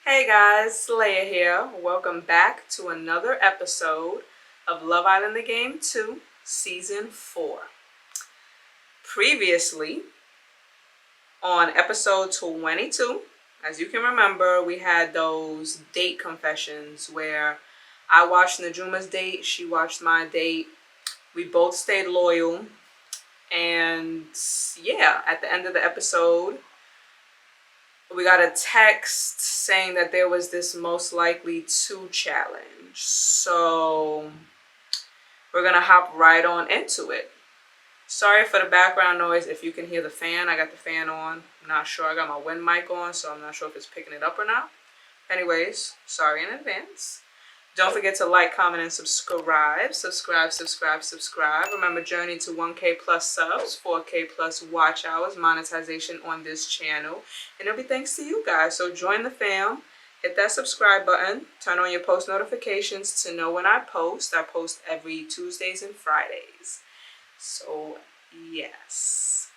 Hey guys, Leia here. Welcome back to another episode of Love Island the Game 2, Season 4. Previously, on episode 22, as you can remember, we had those date confessions where I watched Najuma's date, she watched my date. We both stayed loyal. And yeah, at the end of the episode, we got a text saying that there was this most likely to challenge. So we're gonna hop right on into it. Sorry for the background noise if you can hear the fan. I got the fan on. I'm not sure. I got my wind mic on, so I'm not sure if it's picking it up or not. Anyways, sorry in advance. Don't forget to like, comment, and subscribe. Subscribe. Remember, journey to 1K plus subs, 4K plus watch hours, monetization on this channel. And it'll be thanks to you guys. So join the fam. Hit that subscribe button. Turn on your post notifications to know when I post. I post every Tuesdays and Fridays. So, yes.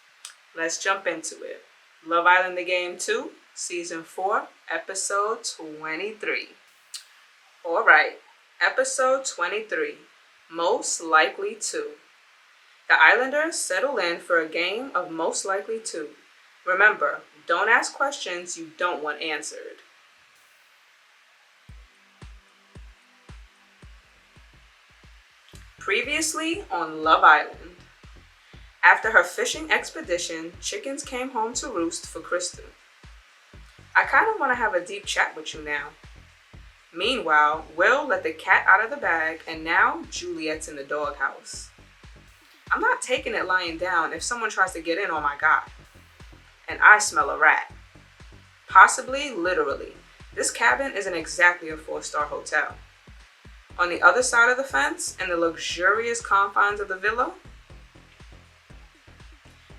Let's jump into it. Love Island the Game 2, Season 4, Episode 23. Alright, episode 23, Most Likely To. The Islanders settle in for a game of Most Likely To. Remember, don't ask questions you don't want answered. Previously on Love Island. After her fishing expedition, chickens came home to roost for Kristen. I kind of want to have a deep chat with you now. Meanwhile, Will let the cat out of the bag, and now Juliet's in the doghouse. I'm not taking it lying down if someone tries to get in on my guy. And I smell a rat. Possibly, literally. This cabin isn't exactly a 4-star hotel. On the other side of the fence, in the luxurious confines of the villa,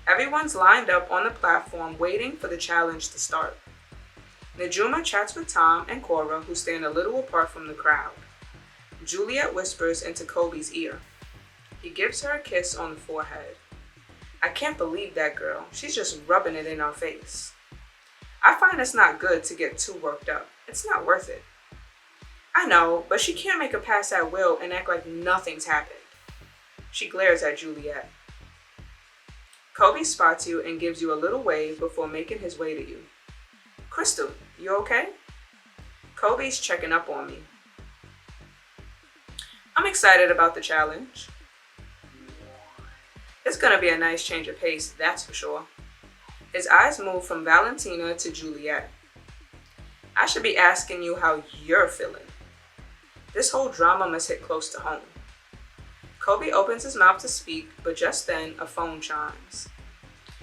everyone's lined up on the platform waiting for the challenge to start. Najuma chats with Tom and Cora, who stand a little apart from the crowd. Juliet whispers into Kobe's ear. He gives her a kiss on the forehead. I can't believe that girl. She's just rubbing it in our face. I find it's not good to get too worked up. It's not worth it. I know, but she can't make a pass at Will and act like nothing's happened. She glares at Juliet. Kobe spots you and gives you a little wave before making his way to you. Crystal, you okay? Kobe's checking up on me. I'm excited about the challenge. It's gonna be a nice change of pace, that's for sure. His eyes move from Valentina to Juliet. I should be asking you how you're feeling. This whole drama must hit close to home. Kobe opens his mouth to speak, but just then a phone chimes.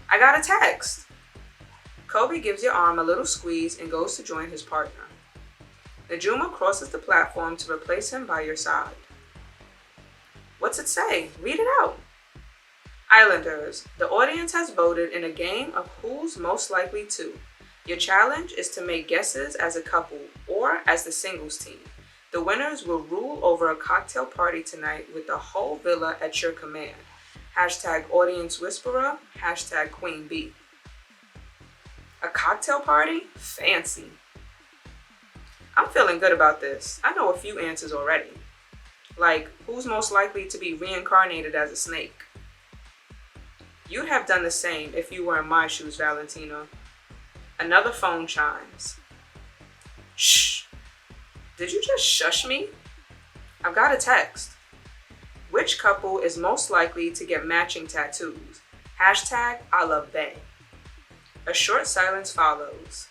I got a text. Kobe gives your arm a little squeeze and goes to join his partner. Najuma crosses the platform to replace him by your side. What's it say? Read it out. Islanders, the audience has voted in a game of who's most likely to. Your challenge is to make guesses as a couple or as the singles team. The winners will rule over a cocktail party tonight with the whole villa at your command. Hashtag audience whisperer, hashtag queen bee. A cocktail party? Fancy. I'm feeling good about this. I know a few answers already. Like, who's most likely to be reincarnated as a snake? You'd have done the same if you were in my shoes, Valentina. Another phone chimes. Shh. Did you just shush me? I've got a text. Which couple is most likely to get matching tattoos? Hashtag I love Bay. A short silence follows.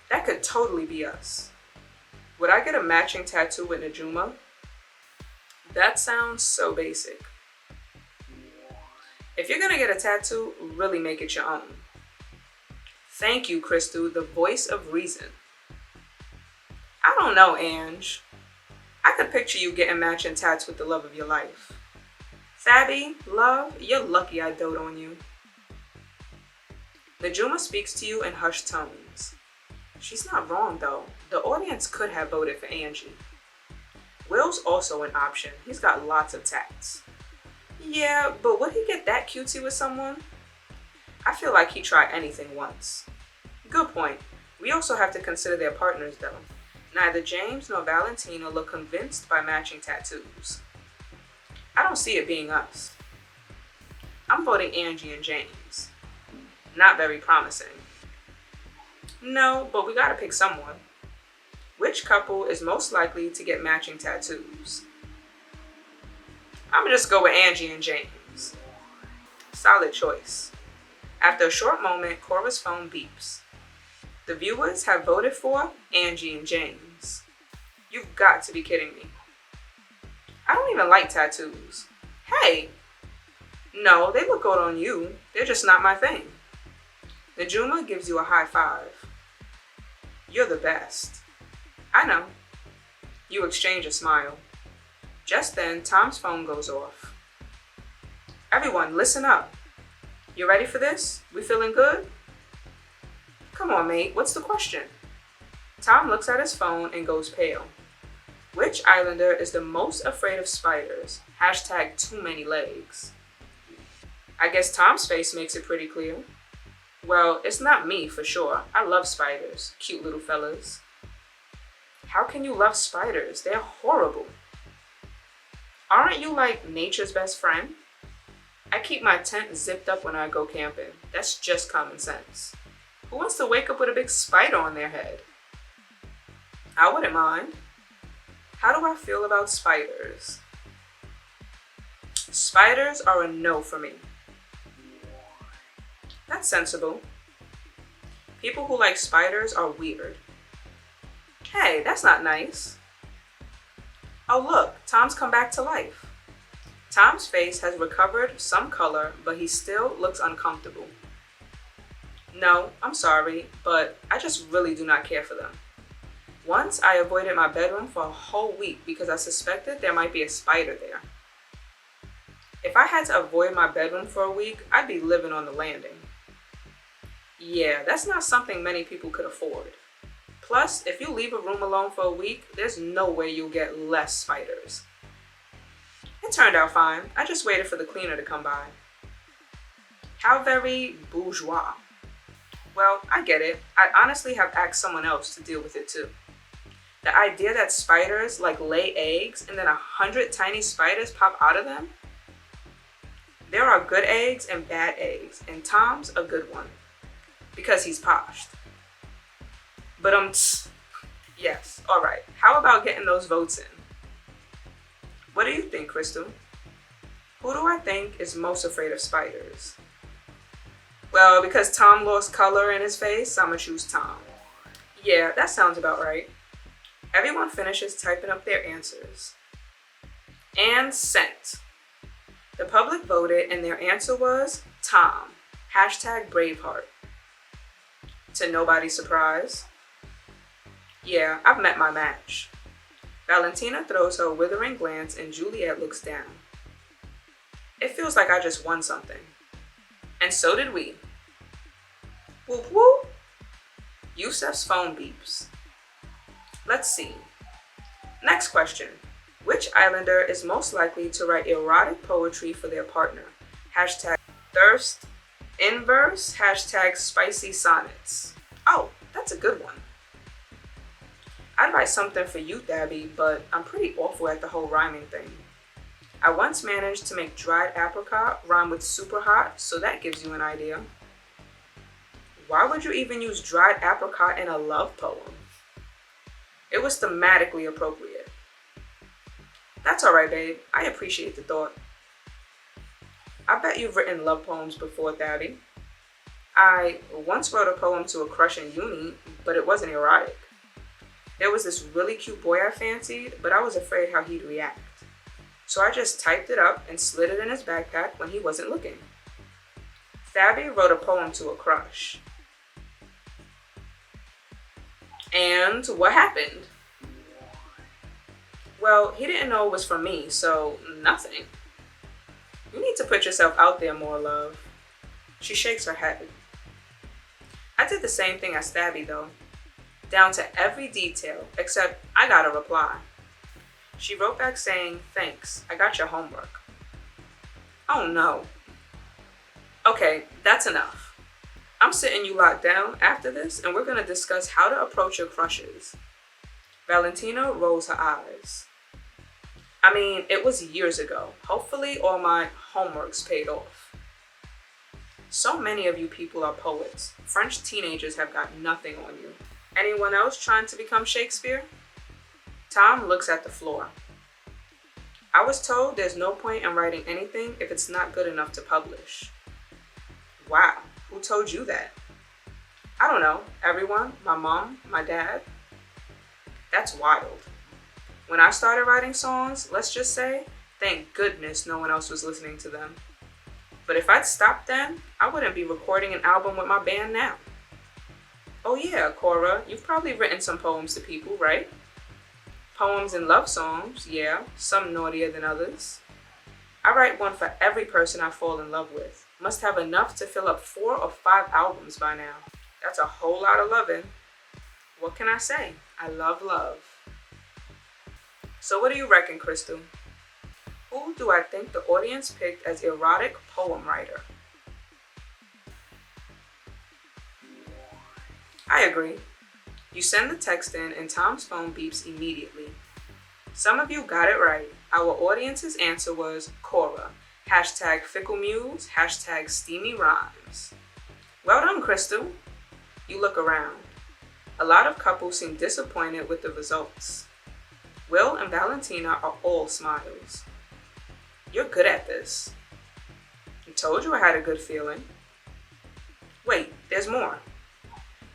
That could totally be us. Would I get a matching tattoo with Najuma? That sounds so basic. If you're gonna get a tattoo, really make it your own. Thank you, Crystal, the voice of reason. I don't know, Ange. I could picture you getting matching tats with the love of your life. Fabi, love, you're lucky I dote on you. Najuma speaks to you in hushed tones. She's not wrong, though. The audience could have voted for Angie. Will's also an option. He's got lots of tats. Yeah, but would he get that cutesy with someone? I feel like he'd try anything once. Good point. We also have to consider their partners though. Neither James nor Valentina look convinced by matching tattoos. I don't see it being us. I'm voting Angie and James. Not very promising. No, but we gotta pick someone. Which couple is most likely to get matching tattoos? I'm gonna just go with Angie and James. Solid choice. After a short moment, Cora's phone beeps. The viewers have voted for Angie and James. You've got to be kidding me. I don't even like tattoos. Hey! No, they look good on you. They're just not my thing. Najuma gives you a high five. You're the best. I know. You exchange a smile. Just then, Tom's phone goes off. Everyone, listen up. You ready for this? We feeling good? Come on, mate. What's the question? Tom looks at his phone and goes pale. Which islander is the most afraid of spiders? Hashtag too many legs. I guess Tom's face makes it pretty clear. Well, it's not me for sure. I love spiders. Cute little fellas. How can you love spiders? They're horrible. Aren't you like nature's best friend? I keep my tent zipped up when I go camping. That's just common sense. Who wants to wake up with a big spider on their head? I wouldn't mind. How do I feel about spiders? Spiders are a no for me. That's sensible. People who like spiders are weird. Hey, that's not nice. Oh look, Tom's come back to life. Tom's face has recovered some color, but he still looks uncomfortable. No, I'm sorry, but I just really do not care for them. Once I avoided my bedroom for a whole week because I suspected there might be a spider there. If I had to avoid my bedroom for a week, I'd be living on the landing. Yeah, that's not something many people could afford. Plus, if you leave a room alone for a week, there's no way you'll get less spiders. It turned out fine. I just waited for the cleaner to come by. How very bourgeois. Well, I get it. I'd honestly have asked someone else to deal with it too. The idea that spiders like lay eggs and then 100 tiny spiders pop out of them? There are good eggs and bad eggs, and Tom's a good one. Because he's poshed. But yes, alright. How about getting those votes in? What do you think, Crystal? Who do I think is most afraid of spiders? Well, because Tom lost color in his face, I'm gonna choose Tom. Yeah, that sounds about right. Everyone finishes typing up their answers. And sent. The public voted and their answer was Tom. Hashtag Braveheart. To nobody's surprise. Yeah, I've met my match. Valentina throws her withering glance and Juliet looks down. It feels like I just won something. And so did we. Whoop whoop. Yusef's phone beeps. Let's see. Next question. Which islander is most likely to write erotic poetry for their partner? Hashtag thirst inverse. Hashtag spicy sonnets. Oh, that's a good one. I'd write something for you, Thabby, but I'm pretty awful at the whole rhyming thing. I once managed to make dried apricot rhyme with super hot, so that gives you an idea. Why would you even use dried apricot in a love poem? It was thematically appropriate. That's alright, babe. I appreciate the thought. I bet you've written love poems before, Thabby. I once wrote a poem to a crush in uni, but it wasn't erotic. There was this really cute boy I fancied, but I was afraid how he'd react. So I just typed it up and slid it in his backpack when he wasn't looking. Thabby wrote a poem to a crush. And what happened? Well, he didn't know it was for me, so nothing. You need to put yourself out there more, love. She shakes her head. I did the same thing as Thabby though. Down to every detail, except I got a reply. She wrote back saying, "Thanks, I got your homework." Oh no. Okay, that's enough. I'm sitting you locked down after this, and we're going to discuss how to approach your crushes. Valentina rolls her eyes. I mean, it was years ago. Hopefully all my homework's paid off. So many of you people are poets. French teenagers have got nothing on you. Anyone else trying to become Shakespeare? Tom looks at the floor. I was told there's no point in writing anything if it's not good enough to publish. Wow, who told you that? I don't know, everyone, my mom, my dad. That's wild. When I started writing songs, let's just say, thank goodness no one else was listening to them. But if I'd stopped then, I wouldn't be recording an album with my band now. Oh yeah, Cora, you've probably written some poems to people, right? Poems and love songs, yeah, some naughtier than others. I write one for every person I fall in love with. Must have enough to fill up 4 or 5 albums by now. That's a whole lot of loving. What can I say? I love love. So what do you reckon, Crystal? Who do I think the audience picked as erotic poem writer? I agree. You send the text in and Tom's phone beeps immediately. Some of you got it right. Our audience's answer was Cora. Hashtag fickle muse, hashtag steamy rhymes. Well done, Crystal. You look around. A lot of couples seem disappointed with the results. Will and Valentina are all smiles. You're good at this. I told you I had a good feeling. Wait, there's more.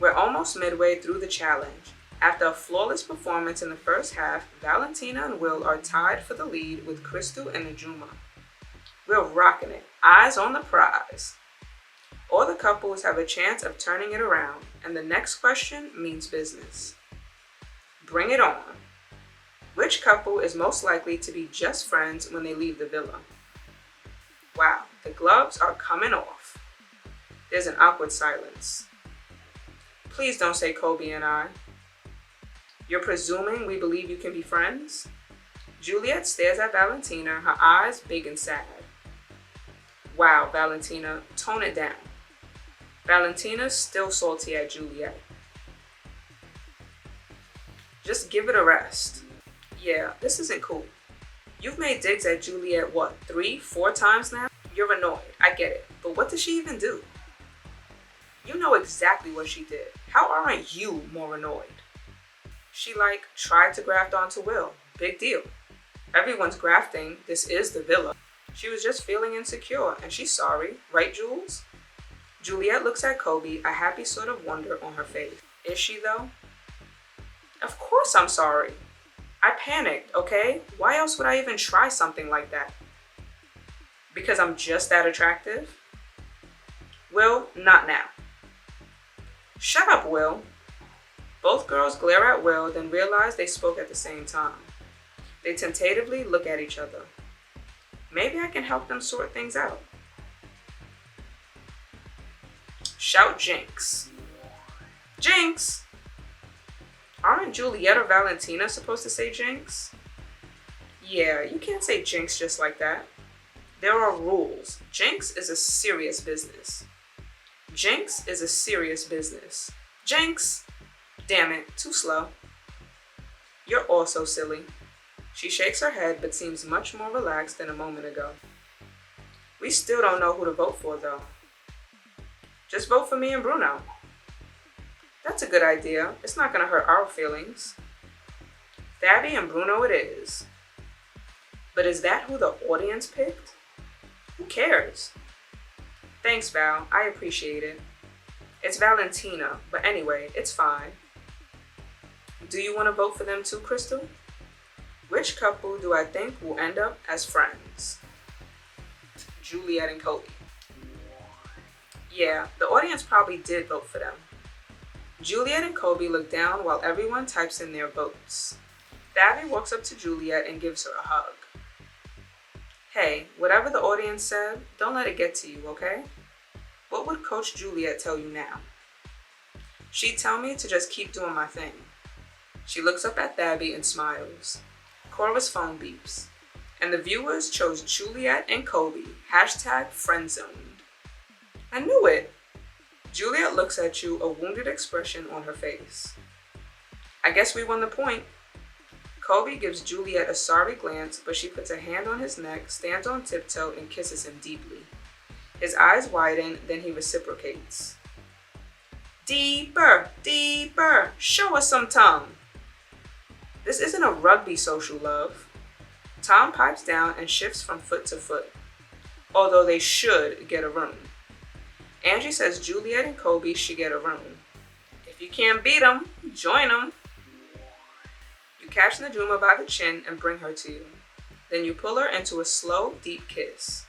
We're almost midway through the challenge. After a flawless performance in the first half, Valentina and Will are tied for the lead with Crystal and Najuma. We're rocking it, eyes on the prize. All the couples have a chance of turning it around, and the next question means business. Bring it on. Which couple is most likely to be just friends when they leave the villa? Wow, the gloves are coming off. There's an awkward silence. Please don't say Kobe and I. You're presuming we believe you can be friends? Juliet stares at Valentina, her eyes big and sad. Wow, Valentina, tone it down. Valentina's still salty at Juliet. Just give it a rest. Yeah, this isn't cool. You've made digs at Juliet, what, 3, 4 times now? You're annoyed, I get it. But what did she even do? You know exactly what she did. How aren't you more annoyed? She, tried to graft onto Will. Big deal. Everyone's grafting. This is the villa. She was just feeling insecure, and she's sorry. Right, Jules? Juliet looks at Kobe, a happy sort of wonder on her face. Is she, though? Of course I'm sorry. I panicked, okay? Why else would I even try something like that? Because I'm just that attractive? Will, not now. Shut up, Will. Both girls glare at Will, then realize they spoke at the same time. They tentatively look at each other. Maybe I can help them sort things out. Shout Jinx. Jinx! Aren't Juliet or Valentina supposed to say Jinx? Yeah, you can't say Jinx just like that. There are rules. Jinx is a serious business. Jinx is a serious business. Jinx! Damn it, too slow. You're also silly. She shakes her head but seems much more relaxed than a moment ago. We still don't know who to vote for though. Just vote for me and Bruno. That's a good idea. It's not gonna hurt our feelings. Fabby and Bruno it is. But is that who the audience picked? Who cares? Thanks, Val. I appreciate it. It's Valentina, but anyway, it's fine. Do you want to vote for them too, Crystal? Which couple do I think will end up as friends? Juliet and Kobe. Yeah, the audience probably did vote for them. Juliet and Kobe look down while everyone types in their votes. Fabby walks up to Juliet and gives her a hug. Hey, whatever the audience said, don't let it get to you, okay? What would Coach Juliet tell you now? She'd tell me to just keep doing my thing. She looks up at Fabby and smiles. Cora's phone beeps. And the viewers chose Juliet and Kobe. #friendzoned. I knew it. Juliet looks at you, a wounded expression on her face. I guess we won the point. Kobe gives Juliet a sorry glance, but she puts a hand on his neck, stands on tiptoe, and kisses him deeply. His eyes widen, then he reciprocates. Deeper, deeper, show us some tongue. This isn't a rugby social, love. Tom pipes down and shifts from foot to foot, although they should get a room. Angie says Juliet and Kobe should get a room. If you can't beat them, join them. You catch Najuma by the chin and bring her to you. Then you pull her into a slow, deep kiss.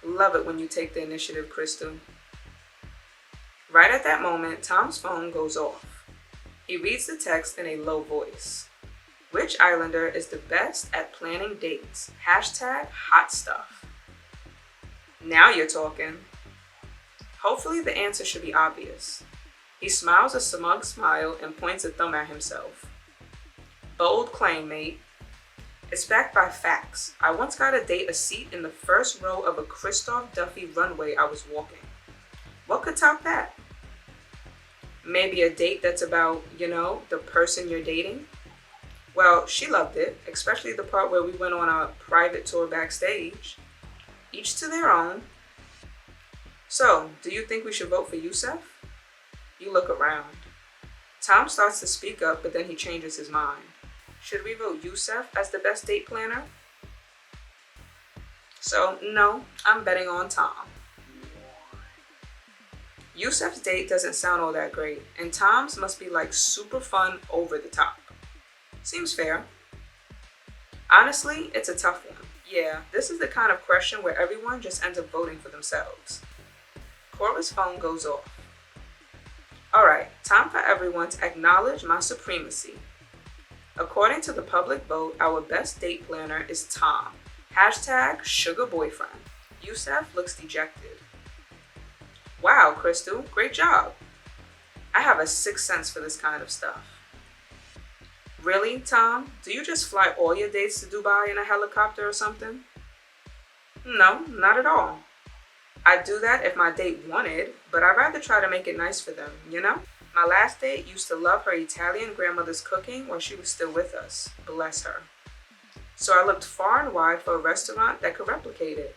Love it when you take the initiative, Crystal. Right at that moment, Tom's phone goes off. He reads the text in a low voice. Which islander is the best at planning dates? Hashtag hot stuff. Now you're talking. Hopefully the answer should be obvious. He smiles a smug smile and points a thumb at himself. Bold claim, mate. It's backed by facts. I once got a date a seat in the first row of a Christoph Duffy runway I was walking. What could top that? Maybe a date that's about, the person you're dating? Well, she loved it, especially the part where we went on a private tour backstage. Each to their own. So, do you think we should vote for Youssef? You look around. Tom starts to speak up, but then he changes his mind. Should we vote Youssef as the best date planner? So, no, I'm betting on Tom. Youssef's date doesn't sound all that great, and Tom's must be like super fun over the top. Seems fair. Honestly, it's a tough one. Yeah, this is the kind of question where everyone just ends up voting for themselves. Cora's phone goes off. Alright, time for everyone to acknowledge my supremacy. According to the public vote, our best date planner is Tom. Hashtag sugar boyfriend. Youssef looks dejected. Wow, Crystal, great job. I have a sixth sense for this kind of stuff. Really, Tom? Do you just fly all your dates to Dubai in a helicopter or something? No, not at all. I'd do that if my date wanted, but I'd rather try to make it nice for them, My last date used to love her Italian grandmother's cooking while she was still with us. Bless her. So I looked far and wide for a restaurant that could replicate it.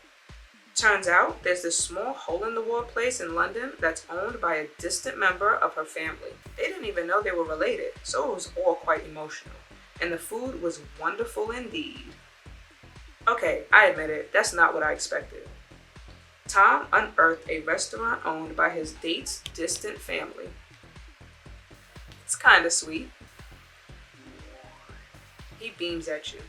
Turns out there's this small hole-in-the-wall place in London that's owned by a distant member of her family. They didn't even know they were related, so it was all quite emotional. And the food was wonderful indeed. Okay, I admit it, that's not what I expected. Tom unearthed a restaurant owned by his date's distant family. It's kinda sweet. He beams at you.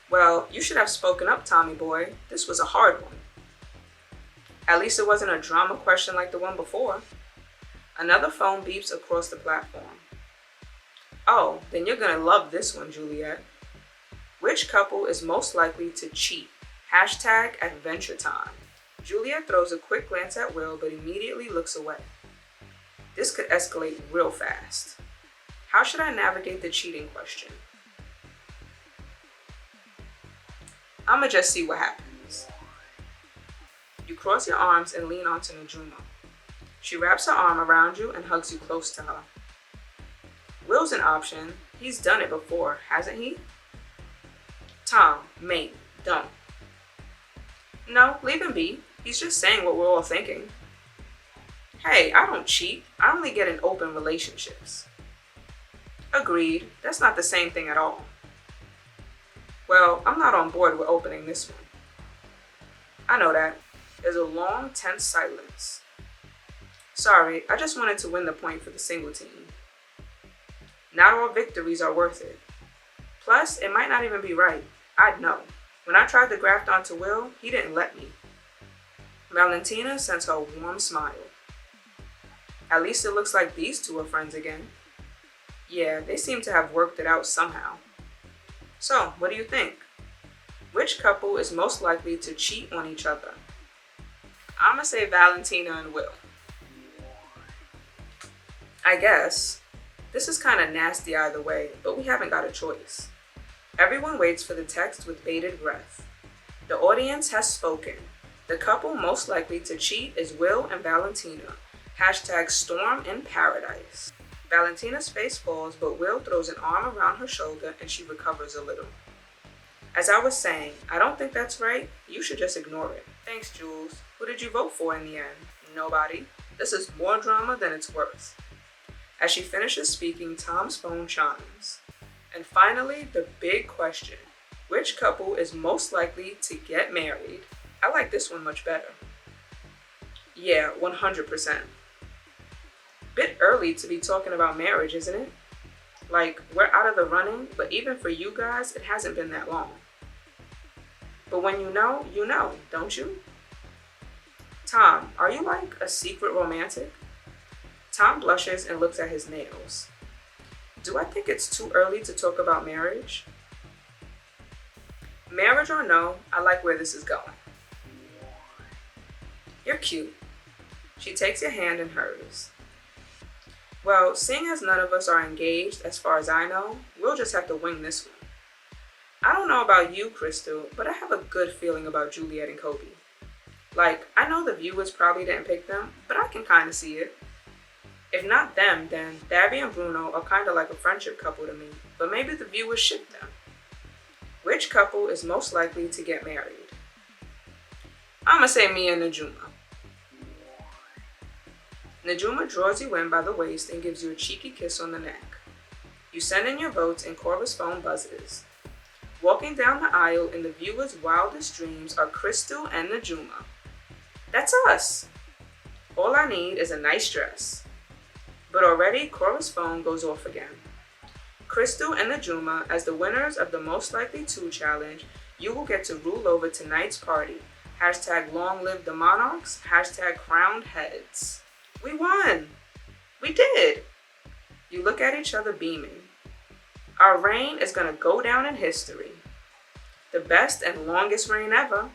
Well, you should have spoken up, Tommy boy. This was a hard one. At least it wasn't a drama question like the one before. Another phone beeps across the platform. Oh, then you're gonna love this one, Juliet. Which couple is most likely to cheat? Hashtag adventure time. Juliet throws a quick glance at Will, but immediately looks away. This could escalate real fast. How should I navigate the cheating question? I'ma just see what happens. You cross your arms and lean onto Najuma. She wraps her arm around you and hugs you close to her. Will's an option. He's done it before, hasn't he? Tom, mate, don't. No, leave him be. He's just saying what we're all thinking. Hey, I don't cheat. I only get in open relationships. Agreed. That's not the same thing at all. Well, I'm not on board with opening this one. I know that. There's a long, tense silence. Sorry, I just wanted to win the point for the single team. Not all victories are worth it. Plus, it might not even be right. I'd know. When I tried to graft onto Will, he didn't let me. Valentina sends her a warm smile. At least it looks like these two are friends again. Yeah, they seem to have worked it out somehow. So, what do you think? Which couple is most likely to cheat on each other? I'ma say Valentina and Will. I guess. This is kind of nasty either way, but we haven't got a choice. Everyone waits for the text with bated breath. The audience has spoken. The couple most likely to cheat is Will and Valentina. Hashtag storm in paradise. Valentina's face falls, but Will throws an arm around her shoulder and she recovers a little. As I was saying, I don't think that's right. You should just ignore it. Thanks, Jules. Who did you vote for in the end? Nobody. This is more drama than it's worth. As she finishes speaking, Tom's phone chimes. And finally, the big question. Which couple is most likely to get married? I like this one much better. Yeah, 100%. Bit early to be talking about marriage, isn't it? Like, we're out of the running, but even for you guys, it hasn't been that long. But when you know, don't you? Tom, are you like a secret romantic? Tom blushes and looks at his nails. Do I think it's too early to talk about marriage? Marriage or no, I like where this is going. You're cute. She takes your hand in hers. Well, seeing as none of us are engaged, as far as I know, we'll just have to wing this one. I don't know about you, Crystal, but I have a good feeling about Juliet and Kobe. Like, I know the viewers probably didn't pick them, but I can kind of see it. If not them, then Dabby and Bruno are kind of like a friendship couple to me, but maybe the viewers ship them. Which couple is most likely to get married? I'ma say Mia and Najuma. Najuma draws you in by the waist and gives you a cheeky kiss on the neck. You send in your votes and Cora's phone buzzes. Walking down the aisle in the viewer's wildest dreams are Crystal and Najuma. That's us! All I need is a nice dress. But already Cora's phone goes off again. Crystal and Najuma, as the winners of the Most Likely To challenge, you will get to rule over tonight's party. Hashtag long live the monarchs. Hashtag crowned heads. We won! We did! You look at each other beaming. Our reign is gonna go down in history. The best and longest reign ever.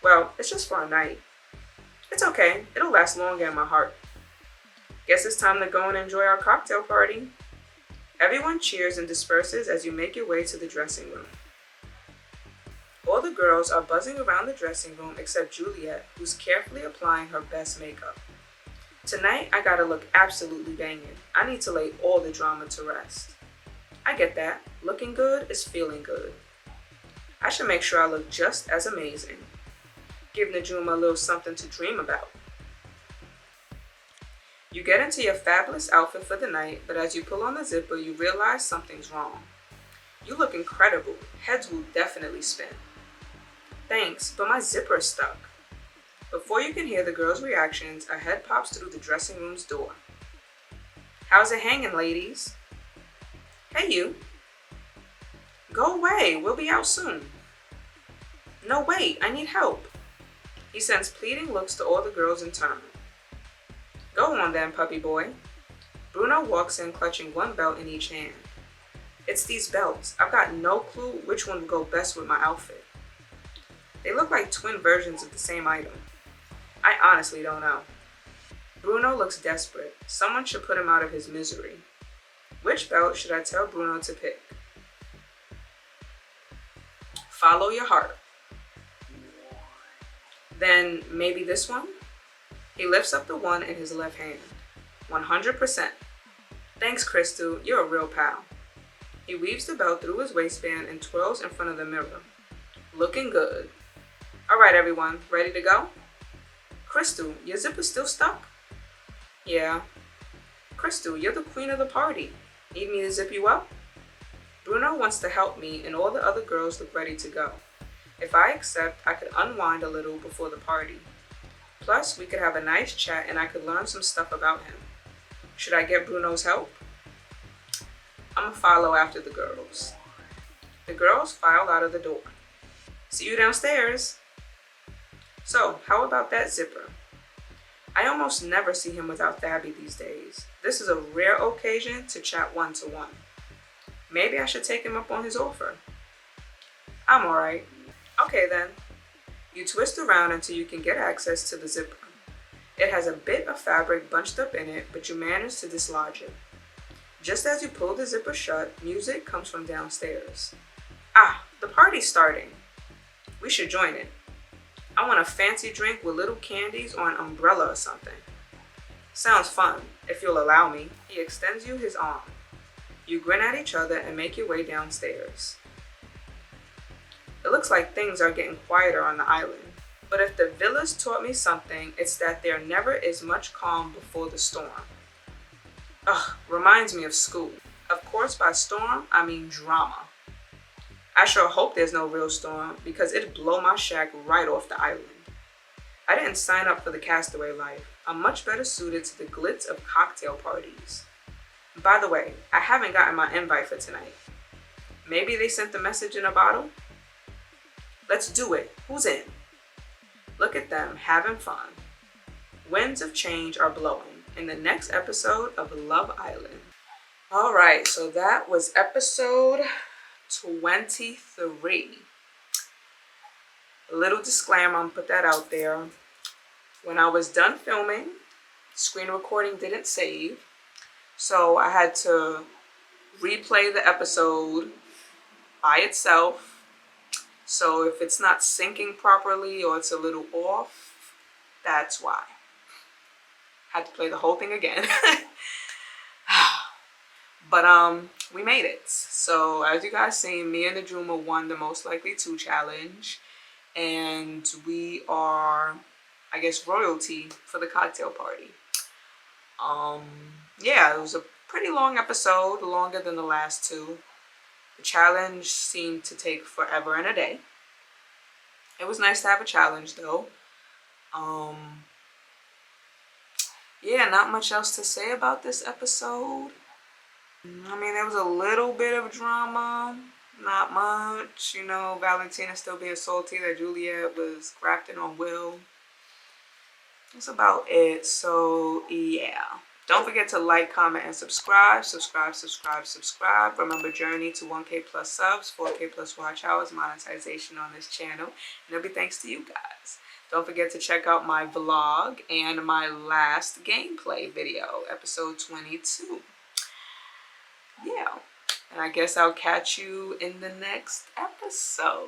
Well, it's just for a night. It's okay, it'll last longer in my heart. Guess it's time to go and enjoy our cocktail party. Everyone cheers and disperses as you make your way to the dressing room. All the girls are buzzing around the dressing room except Juliet, who's carefully applying her best makeup. Tonight, I gotta look absolutely banging. I need to lay all the drama to rest. I get that. Looking good is feeling good. I should make sure I look just as amazing. Give Najuma a little something to dream about. You get into your fabulous outfit for the night, but as you pull on the zipper, you realize something's wrong. You look incredible. Heads will definitely spin. Thanks, but my zipper is stuck. Before you can hear the girls' reactions, a head pops through the dressing room's door. How's it hanging, ladies? Hey, you. Go away, we'll be out soon. No, wait, I need help. He sends pleading looks to all the girls in turn. Go on then, puppy boy. Bruno walks in clutching one belt in each hand. It's these belts. I've got no clue which one will go best with my outfit. They look like twin versions of the same item. I honestly don't know. Bruno looks desperate. Someone should put him out of his misery. Which belt should I tell Bruno to pick? Follow your heart. Then maybe this one? He lifts up the one in his left hand. 100%. Thanks, Crystal. You're a real pal. He weaves the belt through his waistband and twirls in front of the mirror. Looking good. All right, everyone. Ready to go? Crystal, your zipper's still stuck? Yeah. Crystal, you're the queen of the party. Need me to zip you up? Bruno wants to help me and all the other girls look ready to go. If I accept, I could unwind a little before the party. Plus, we could have a nice chat and I could learn some stuff about him. Should I get Bruno's help? I'ma follow after the girls. The girls file out of the door. See you downstairs. So, how about that zipper? I almost never see him without Thabby these days. This is a rare occasion to chat one-to-one. Maybe I should take him up on his offer. I'm alright. Okay then. You twist around until you can get access to the zipper. It has a bit of fabric bunched up in it, but you manage to dislodge it. Just as you pull the zipper shut, music comes from downstairs. Ah, the party's starting. We should join it. I want a fancy drink with little candies or an umbrella or something. Sounds fun, if you'll allow me. He extends you his arm. You grin at each other and make your way downstairs. It looks like things are getting quieter on the island. But if the villas taught me something, it's that there never is much calm before the storm. Ugh, reminds me of school. Of course, by storm, I mean drama. I sure hope there's no real storm because it'd blow my shack right off the island. I didn't sign up for the castaway life. I'm much better suited to the glitz of cocktail parties. By the way, I haven't gotten my invite for tonight. Maybe they sent the message in a bottle? Let's do it. Who's in? Look at them having fun. Winds of change are blowing in the next episode of Love Island. All right, so that was episode 23. A little disclaimer, I'm gonna put that out there. When I was done filming, screen recording didn't save, so I had to replay the episode by itself. So if it's not syncing properly or it's a little off, that's why. Had to play the whole thing again. But we made it. So as you guys seen, me and the Juma won the Most Likely To challenge. And we are, I guess, royalty for the cocktail party. Yeah, it was a pretty long episode, longer than the last two. The challenge seemed to take forever and a day. It was nice to have a challenge though. Yeah, not much else to say about this episode. I mean, there was a little bit of drama, not much. You know, Valentina still being salty that Juliet was grafting on Will. That's about it. So yeah. Don't forget to like, comment, and subscribe. Subscribe. Remember, journey to 1K plus subs, 4K plus watch hours, monetization on this channel. And it'll be thanks to you guys. Don't forget to check out my vlog and my last gameplay video, episode 22. Yeah. And I guess I'll catch you in the next episode.